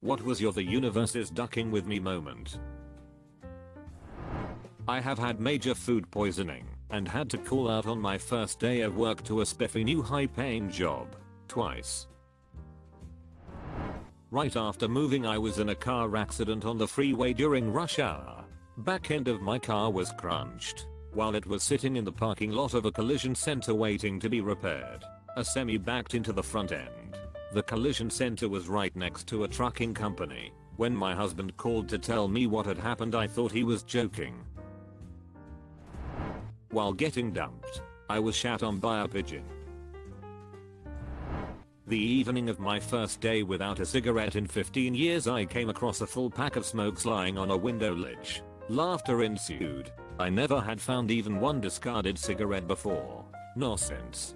What was your "the universe is ducking with me" moment? I have had major food poisoning and had to call out on my first day of work to a spiffy new high-paying job twice. Right after moving, I was in a car accident on the freeway during rush hour. Back end of my car was crunched while it was sitting in the parking lot of a collision center waiting to be repaired. A semi backed into the front end. The collision center was right next to a trucking company. When my husband called to tell me what had happened, I thought he was joking. While getting dumped, I was shat on by a pigeon. The evening of my first day without a cigarette in 15 years, I came across a full pack of smokes lying on a window ledge. Laughter ensued. I never had found even one discarded cigarette before, nor since.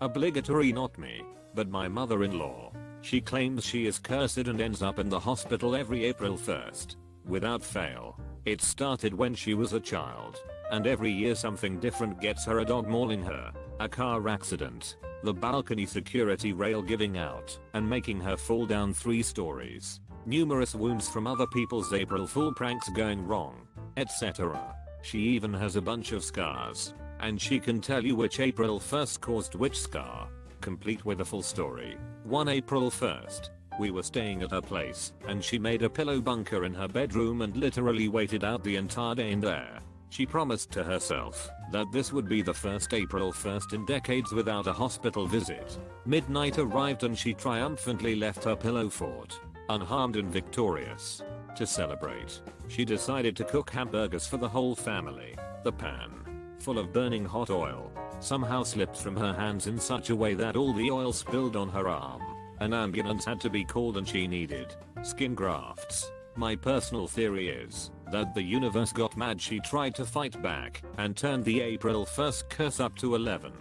Obligatory not me, but my mother-in-law. She claims she is cursed and ends up in the hospital every April 1st. Without fail. It started when she was a child, and every year something different gets her: a dog mauling her, a car accident, the balcony security rail giving out and making her fall down 3 stories, numerous wounds from other people's April Fool pranks going wrong, etc. She even has a bunch of scars, and she can tell you which April 1st caused which scar, complete with a full story. One April 1st. We were staying at her place and she made a pillow bunker in her bedroom and literally waited out the entire day in there. She promised to herself that this would be the first April 1st in decades without a hospital visit. Midnight arrived and she triumphantly left her pillow fort, unharmed and victorious. To celebrate, she decided to cook hamburgers for the whole family. The pan, full of burning hot oil, somehow slipped from her hands in such a way that all the oil spilled on her arm. An ambulance had to be called and she needed skin grafts. My personal theory is that the universe got mad. She tried to fight back and turned the April 1st curse up to 11.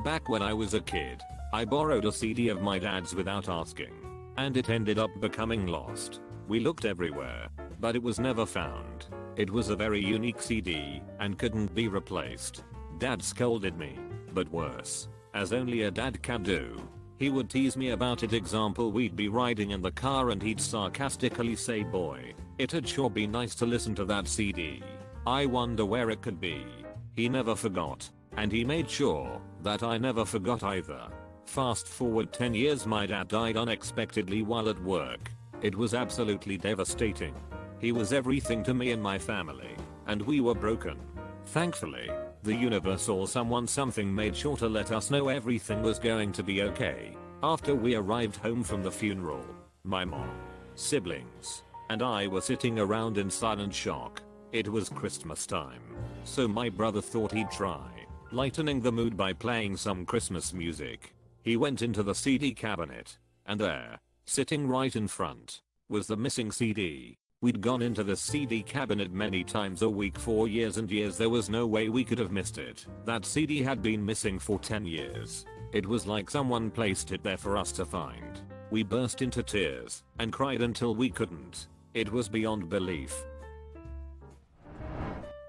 Back when I was a kid, I borrowed a CD of my dad's without asking, and it ended up becoming lost. We looked everywhere, but it was never found. It was a very unique CD and couldn't be replaced. Dad scolded me, but worse, as only a dad can do. He would tease me about it. Example, we'd be riding in the car and he'd sarcastically say, "Boy, it'd sure be nice to listen to that CD. I wonder where it could be." He never forgot, and he made sure that I never forgot either. Fast forward 10 years, my dad died unexpectedly while at work. It was absolutely devastating. He was everything to me and my family, and we were broken. Thankfully, the universe or something made sure to let us know everything was going to be okay. After we arrived home from the funeral, my mom, siblings, and I were sitting around in silent shock. It was Christmas time, so my brother thought he'd try lightening the mood by playing some Christmas music. He went into the CD cabinet, and there, sitting right in front, was the missing CD. We'd gone into the CD cabinet many times a week for years and years. There was no way we could have missed it. That CD had been missing for 10 years. It was like someone placed it there for us to find. We burst into tears and cried until we couldn't. It was beyond belief.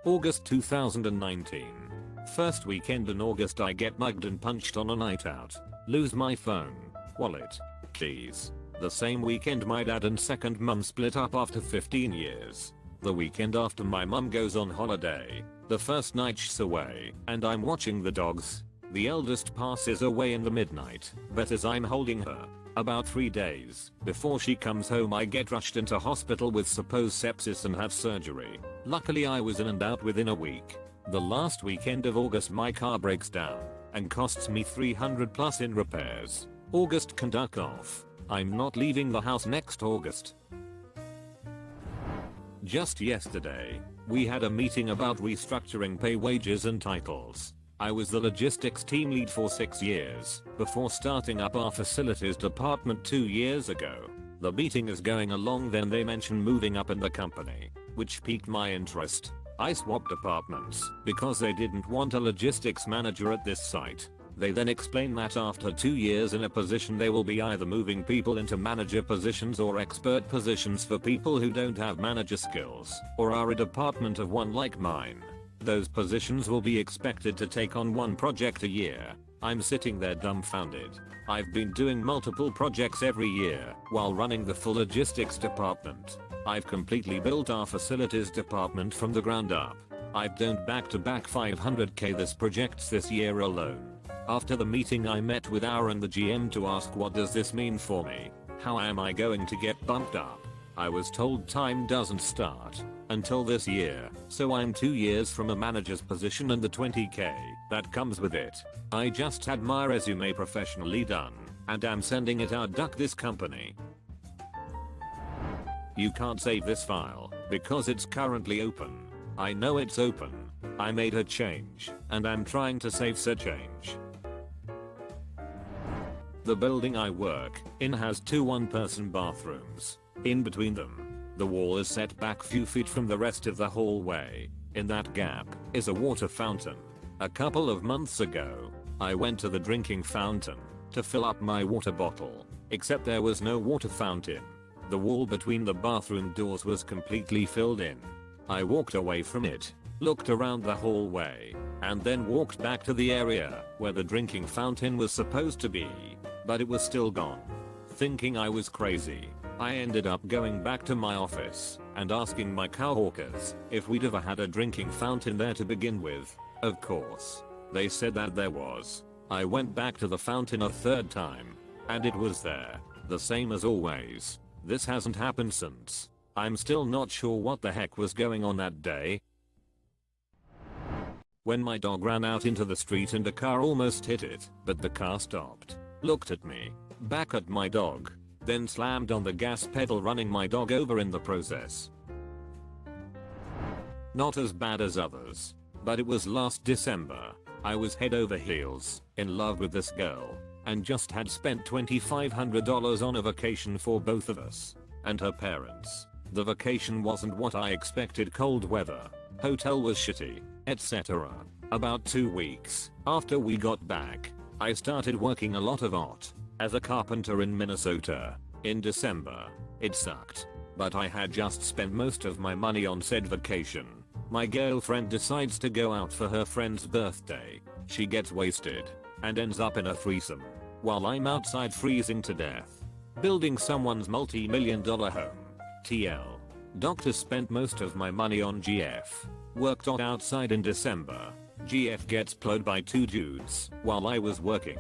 August 2019. First weekend in August, I get mugged and punched on a night out. Lose my phone, wallet, keys. The same weekend my dad and second mum split up after 15 years. The weekend after, my mum goes on holiday. The first night she's away and I'm watching the dogs. The eldest passes away in the midnight, but as I'm holding her, about 3 days before she comes home, I get rushed into hospital with supposed sepsis and have surgery. Luckily I was in and out within a week. The last weekend of August my car breaks down and costs me $300+ in repairs. August can duck off. I'm not leaving the house next August. Just yesterday, we had a meeting about restructuring pay, wages and titles. I was the logistics team lead for 6 years before starting up our facilities department 2 years ago. The meeting is going along, then they mention moving up in the company, which piqued my interest. I swapped departments because they didn't want a logistics manager at this site. They then explain that after 2 years in a position they will be either moving people into manager positions or expert positions for people who don't have manager skills or are a department of one like mine. Those positions will be expected to take on 1 project a year. I'm sitting there dumbfounded. I've been doing multiple projects every year while running the full logistics department. I've completely built our facilities department from the ground up. I've done back-to-back 500k this projects this year alone. After the meeting I met with Aaron the GM to ask what does this mean for me? How am I going to get bumped up? I was told time doesn't start until this year, so I'm 2 years from a manager's position and the 20k that comes with it. I just had my resume professionally done and am sending it out. Duck this company. You can't save this file because it's currently open. I know it's open. I made a change and I'm trying to save said change. The building I work in has 2 one-person bathrooms. In between them, the wall is set back few feet from the rest of the hallway. In that gap is a water fountain. A couple of months ago, I went to the drinking fountain to fill up my water bottle, except there was no water fountain. The wall between the bathroom doors was completely filled in. I walked away from it, looked around the hallway, and then walked back to the area where the drinking fountain was supposed to be, but it was still gone. Thinking I was crazy, I ended up going back to my office and asking my coworkers if we'd ever had a drinking fountain there to begin with. Of course, they said that there was. I went back to the fountain a 3rd time, and it was there, the same as always. This hasn't happened since. I'm still not sure what the heck was going on that day. When my dog ran out into the street and a car almost hit it, but the car stopped, looked at me, back at my dog, then slammed on the gas pedal, running my dog over in the process. Not as bad as others, but it was last December. I was head over heels in love with this girl and just had spent $2,500 on a vacation for both of us and her parents. The vacation wasn't what I expected: cold weather, hotel was shitty, etc. About 2 weeks after we got back, I started working a lot of art as a carpenter in Minnesota. In December, it sucked, but I had just spent most of my money on said vacation. My girlfriend decides to go out for her friend's birthday. She gets wasted and ends up in a threesome while I'm outside freezing to death, building someone's multi-million-dollar home. TL. Doctor spent most of my money on GF. Worked outside in December. GF gets plowed by 2 dudes while I was working.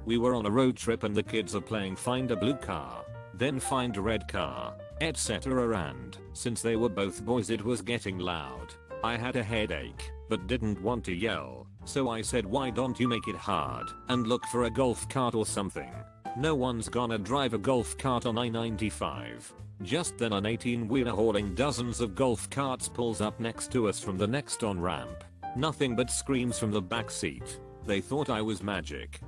We were on a road trip and the kids are playing find a blue car, then find a red car, etc. and since they were both boys it was getting loud. I had a headache but didn't want to yell, so I said, why don't you make it hard and look for a golf cart or something? No one's gonna drive a golf cart on I-95. Just then an 18-wheeler hauling dozens of golf carts pulls up next to us from the next on-ramp. Nothing but screams from the back seat. They thought I was magic.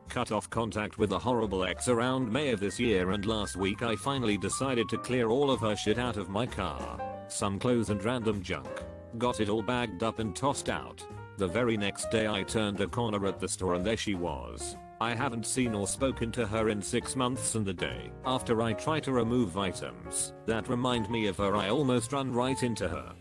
Cut off contact with a horrible ex around May of this year, and last week I finally decided to clear all of her shit out of my car. Some clothes and random junk. Got it all bagged up and tossed out. The very next day I turned a corner at the store and there she was. I haven't seen or spoken to her in 6 months, and the day after I try to remove items that remind me of her I almost run right into her.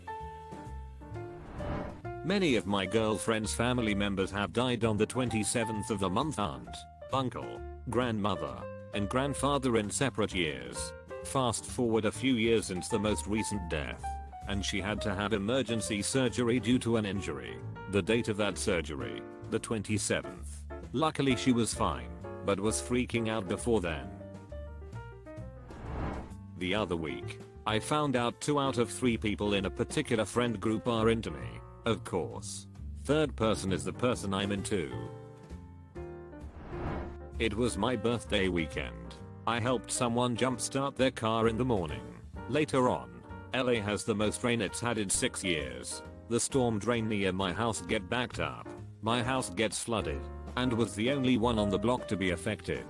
Many of my girlfriend's family members have died on the 27th of the month: aunt, uncle, grandmother, and grandfather in separate years. Fast forward a few years since the most recent death, and she had to have emergency surgery due to an injury. The date of that surgery, the 27th. Luckily she was fine, but was freaking out before then. The other week, I found out 2 out of 3 people in a particular friend group are into me. Of course. 3rd person is the person I'm into. It was my birthday weekend. I helped someone jumpstart their car in the morning. Later on, LA has the most rain it's had in 6 years. The storm drain near my house get backed up. My house gets flooded, and was the only one on the block to be affected.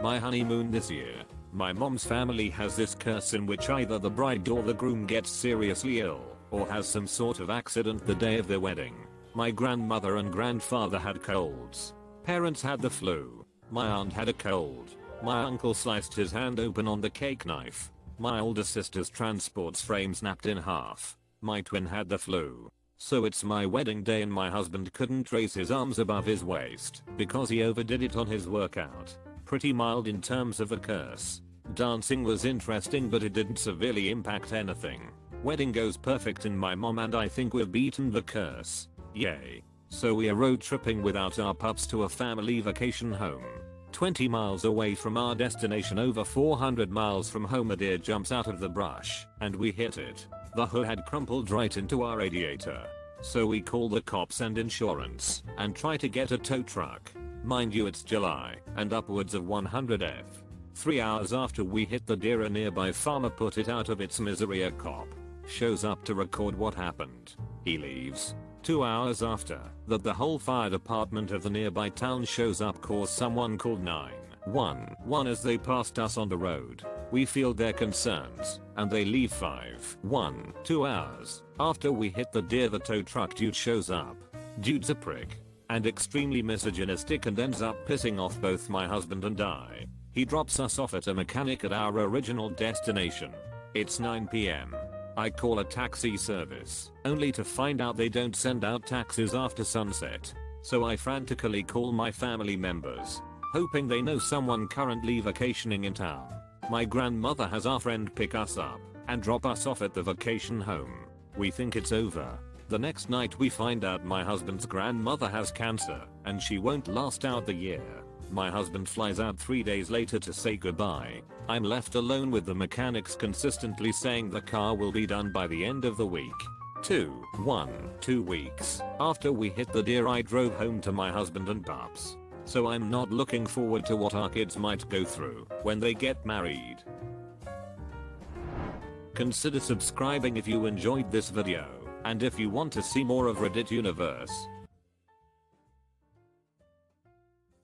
My honeymoon this year. My mom's family has this curse in which either the bride or the groom gets seriously ill, or has some sort of accident the day of their wedding. My grandmother and grandfather had colds. Parents had the flu. My aunt had a cold. My uncle sliced his hand open on the cake knife. My older sister's transport's frame snapped in half. My twin had the flu. So it's my wedding day and my husband couldn't raise his arms above his waist because he overdid it on his workout. Pretty mild in terms of a curse. Dancing was interesting but it didn't severely impact anything. Wedding goes perfect and my mom and I think we've beaten the curse. Yay. So we are road tripping without our pups to a family vacation home. 20 miles away from our destination, over 400 miles from home, a deer jumps out of the brush and we hit it. The hood had crumpled right into our radiator. So we call the cops and insurance and try to get a tow truck. Mind you, it's July and upwards of 100 F. 3 hours after we hit the deer, a nearby farmer put it out of its misery. A cop shows up to record what happened. He leaves. 2 hours after that, the whole fire department of the nearby town shows up, cause someone called 911 as they passed us on the road. We field their concerns and they leave. 2 hours after we hit the deer, the tow truck dude shows up. Dude's a prick and extremely misogynistic and ends up pissing off both my husband and I. He drops us off at a mechanic at our original destination. It's 9 PM. I call a taxi service, only to find out they don't send out taxis after sunset. So I frantically call my family members, hoping they know someone currently vacationing in town. My grandmother has our friend pick us up and drop us off at the vacation home. We think it's over. The next night we find out my husband's grandmother has cancer and she won't last out the year. My husband flies out 3 days later to say goodbye. I'm left alone with the mechanics consistently saying the car will be done by the end of the week. 2 weeks after we hit the deer, I drove home to my husband and pups. So I'm not looking forward to what our kids might go through when they get married. Consider subscribing if you enjoyed this video, and if you want to see more of Reddit Universe.